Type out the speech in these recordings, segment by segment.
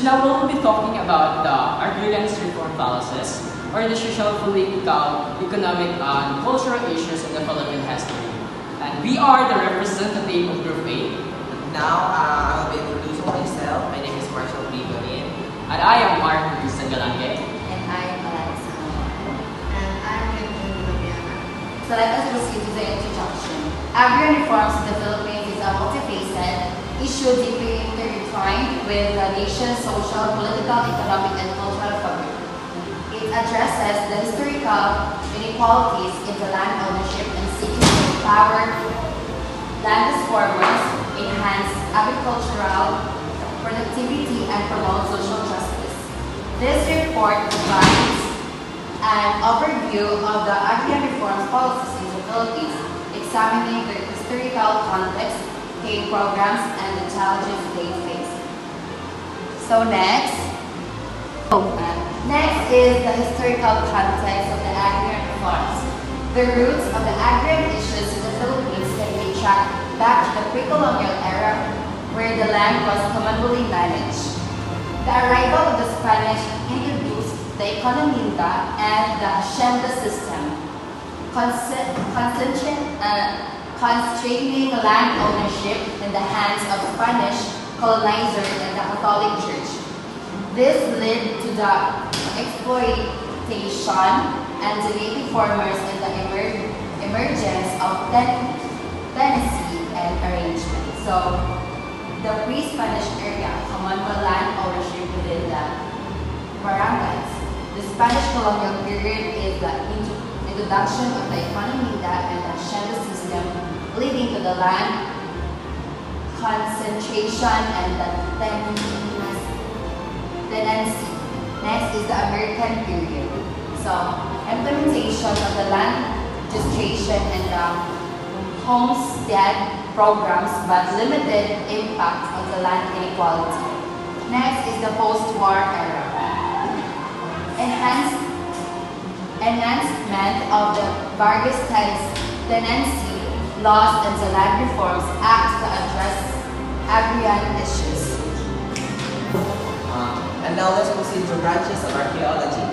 now we'll be talking about the agrarian reform policies, or the social, political, economic, and cultural issues in the Philippine history. And we are the representative of Group A. Now, I will be introducing myself. My name is Marshall B. Ganin. And I am Mark Cristian Galange. And I am Alexa. And I'm Yvonne Lubiana. So let us proceed to the introduction. Agrarian reforms in the Philippines is a multifaceted issue deeply intertwined with the nation's social, political, economic, and cultural fabric. It addresses the historical inequalities in the land ownership and seeking to empower land farmers, enhance agricultural productivity, and promote social justice. This report provides an overview of the agrarian reforms policies in the Philippines, examining their historical context, aid programs, and the challenges they face. So next is the historical context of the agrarian reforms. The roots of the agrarian issues in the Philippines can be tracked back to the pre-colonial era, where the land was commonly managed. The arrival of the Spanish introduced the economía and the hacienda system, constraining land ownership in the hands of Spanish colonizers and the Catholic Church. This led to the exploitation and the native farmers and the emergence of tenancy and arrangement. So, the pre-Spanish area, common land ownership within the barangays. The Spanish colonial period is the introduction of the economía and the hacienda system, leading to the land concentration and the tenancy. Next is the American period. So, implementation of the land registration and the homestead programs, but limited impact on the land inequality. Next is the post-war era. Enhancement of the various tenancy laws and the Land Reforms Act to address agrarian issues. And now let's proceed to branches of archaeology.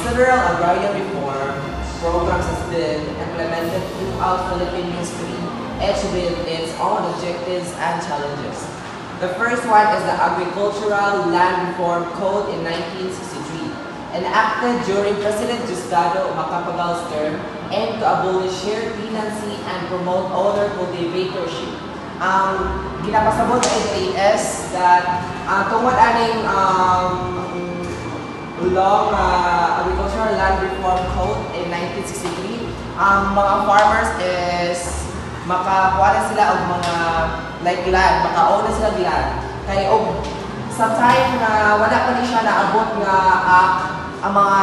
Several agrarian reform programs has been implemented throughout Philippine history, each with its own objectives and challenges. The first one is the Agricultural Land Reform Code in 1963, enacted during President Diosdado Macapagal's term, aimed to abolish shared tenancy and promote owner cultivatorship. Ginapasabot sa NAS that tungod aning long Agricultural Land Reform Code in 1963, mga farmers is makakuha na sila og mga like land, maka-own na sila land. Kaya sa time na wala pa ni siya naabot nga ang mga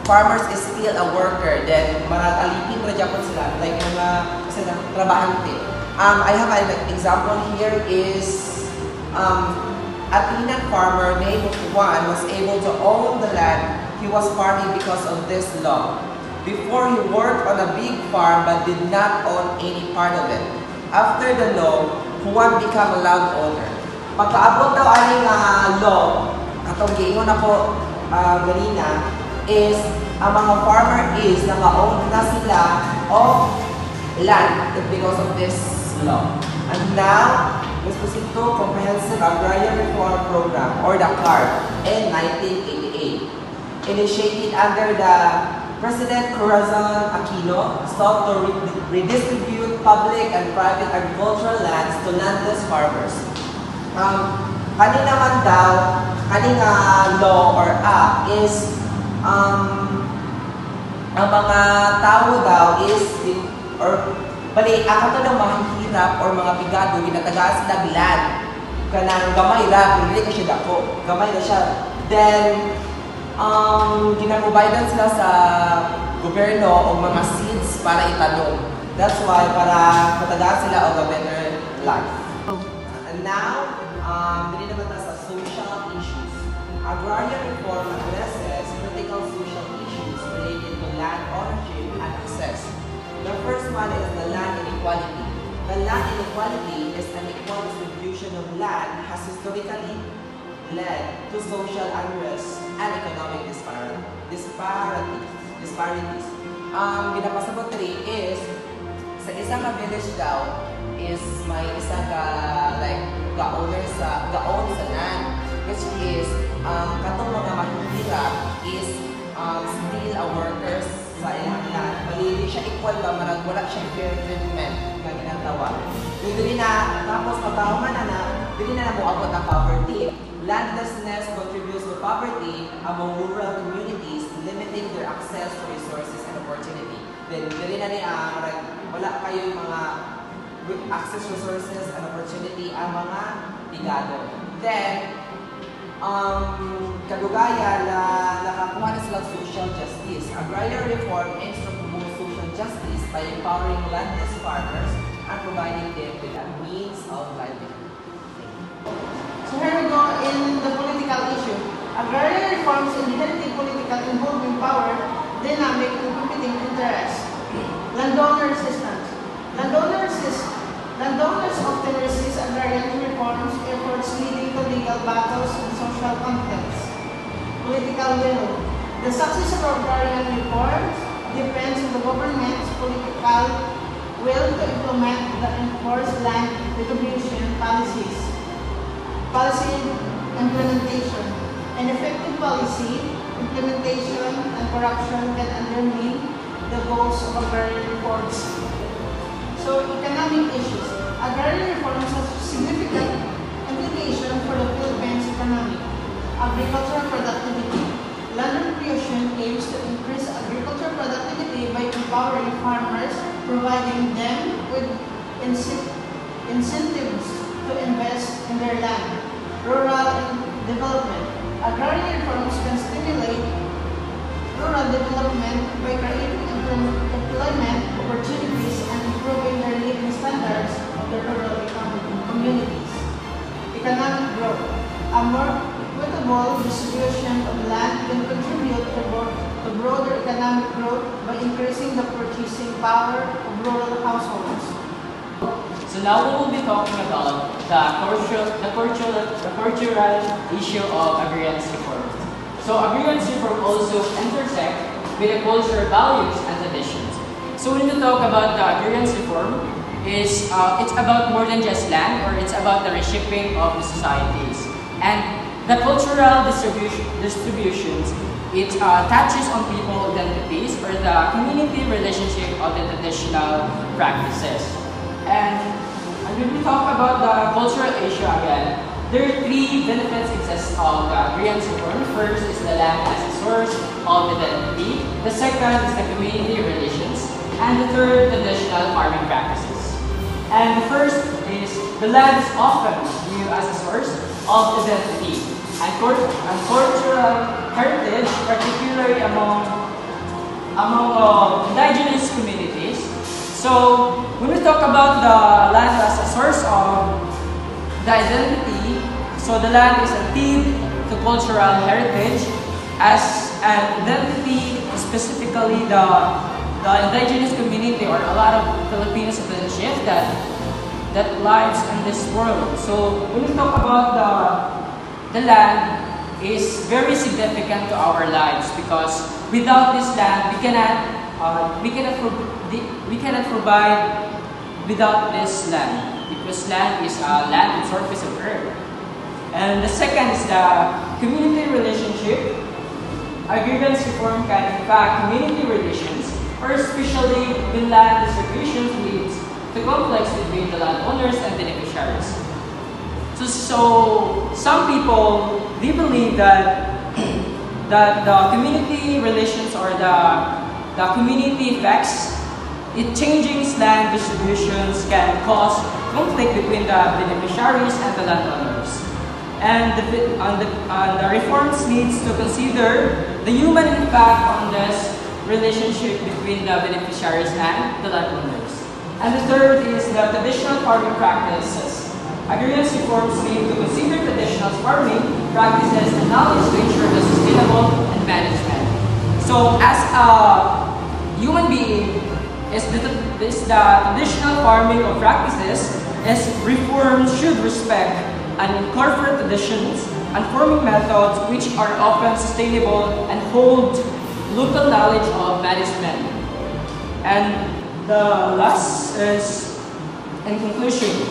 farmers is still a worker, then marag alipin ra gyapon sila like mga kasi trabahante. I have an example here is a peanut farmer named Juan was able to own the land he was farming because of this law. Before, he worked on a big farm but did not own any part of it. After the law, Juan became a landowner. Pagkaabot daw aning law, atong giingon ako ganina, is ang mga farmer is naka-own na sila of land because of this law. And now, let's proceed to Comprehensive Agrarian Reform Program, or the CARP, in 1988. Initiated under the President Corazon Aquino, sought to redistribute public and private agricultural lands to landless farmers. Kanina man daw, kanina law or act is ang mga tao daw is bali, ang kato ng mahihirap or mga bigado, ginatagaan sila bilan. Kanang gamay ra, hindi ka siya dako. Gamay na siya. Then, ginaprovidean sila sa gobyerno o mga seeds para itanong. That's why, para matagaan sila o a better life. And now, dili naman tayo sa social issues. Agrarian reform addresses critical social issues related to land ownership and access. The first one is the land inequality. The land inequality is an equal distribution of land has historically led to social unrest and economic disparities. Ginapasabot rin is sa isang ka village daw is may isa ka like ga-own sa land, which is katong mga mahihirap is still a workers sa ilang land. Malili siya equal ba, marag wala siya fair treatment na ginatawa. Kung dili na, tapos pagkahuman dili na moabot ang poverty. Landlessness contributes to poverty among rural communities, limiting their access to resources and opportunity. Then, dili na niya, wala kayo yung mga access resources and opportunity ang mga tigado. Then, kadugaya na nakakuha na silang social justice. Agrarian reform aims to promote social justice by empowering landless farmers and providing them with a means of livelihood. So here we go in the political issue. Agrarian reforms inherently political involving power, dynamic, and competing interests. Landowner resistance. Landowners often resist agrarian reforms efforts leading to legal battles and social conflicts. Political will. The success of agrarian reforms depends on the government's political will to implement the enforced land distribution policies. Policy implementation. An effective policy implementation and corruption can undermine the goals of agrarian reforms. So, economic issues. Agrarian reforms have significant implication for the Philippines economy. Agricultural productivity. Land creation aims to increase agricultural productivity by empowering farmers, providing them with incentives to invest in their land. Rural development. Agrarian reforms can stimulate rural development by creating employment opportunities and improving their living standards of the rural communities. Economic growth. A more equitable distribution of land can contribute to broader economic growth by increasing the purchasing power of rural households. So now we will be talking about the cultural issue of agrarian reform. So agrarian reform also intersect with the cultural values and traditions. So when we talk about the agrarian reform, it's about more than just land, or it's about the reshaping of the societies. And the cultural distributions, it touches on people identities or the community relationship of the traditional practices. And when we talk about the cultural issue again, there are three benefits exist of the agrarian reform. First is the land as a source of identity. The second is the community relations. And the third, traditional farming practices. And the first is the land is often viewed as a source of identity and cultural heritage, particularly among indigenous communities. So when we talk about the land as a source of the identity, so the land is a theme to cultural heritage as an identity, specifically the indigenous community or a lot of Filipino citizenship that lives in this world. So when we talk about the land is very significant to our lives, because without this land we cannot provide without this land, because land is land and surface of earth. And the second is the community relationship. Agrarian reform can impact community relations, or especially when land distribution leads to conflicts between the landowners and beneficiaries. So some people, they believe that the community relations or the community effects, changing land distributions can cause conflict between the beneficiaries and the landowners. And the reforms needs to consider the human impact on this relationship between the beneficiaries and the landowners. And the third is the traditional farming practices. Agrarian reforms need to consider traditional farming practices and knowledge to ensure the sustainable and management. So as a human being, the traditional farming of practices, as reforms should respect and incorporate traditions and forming methods which are often sustainable and hold local knowledge of management. And the last is in conclusion.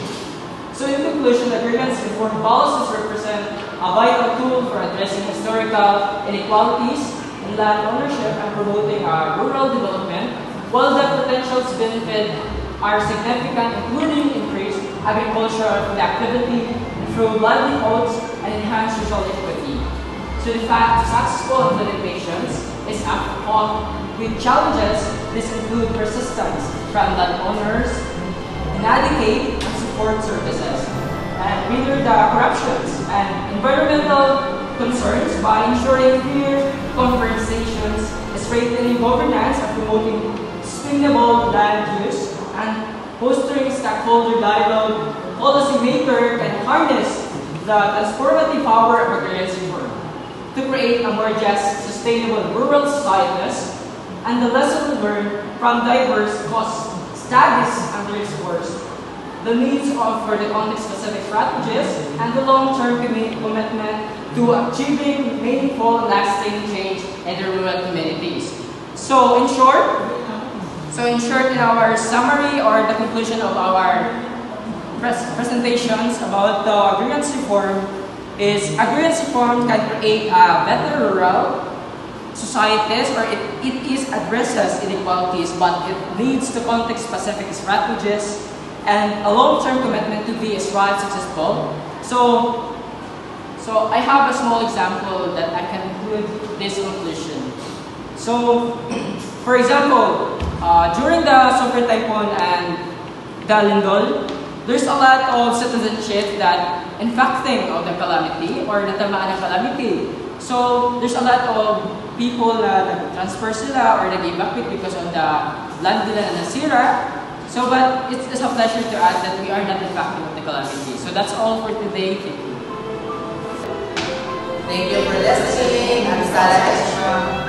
So in conclusion, agreements reform policies represent a vital tool for addressing historical inequalities in land ownership and promoting rural development, while the potential benefits are significant, including increased agricultural productivity, improved livelihoods, and enhanced social equity. So in fact, successful implementations is fraught with challenges. This include persistence from landowners, inadequate and support services, and whether the corruptions and environmental concerns by ensuring clear conversations, strengthening governance, and promoting sustainable land use, and fostering stakeholder dialogue. Policymakers can harness the transformative power of agrarian reform to create a more just, sustainable rural societies, and the lesson learned from diverse cost studies underscores the needs for the context-specific strategies and the long-term commitment to achieving meaningful and lasting change in the rural communities. So in short, in our summary or the conclusion of our presentations about the agrarian reform is agrarian reform can create a better rural societies, or it addresses inequalities, but it leads to context-specific strategies and a long-term commitment to be as well successful. So I have a small example that I can include this conclusion. So, for example, during the Super Typhoon and the Lindol, there's a lot of citizenship that infecting of the calamity or natamaan ng calamity. So, there's a lot of people na nag-transfer sila or nag-evacuate because of the land nila na nasira. So, but it's a pleasure to add that we are not impacted of the calamity. So, that's all for today. Thank you. Thank you for listening. Hasta la próxima.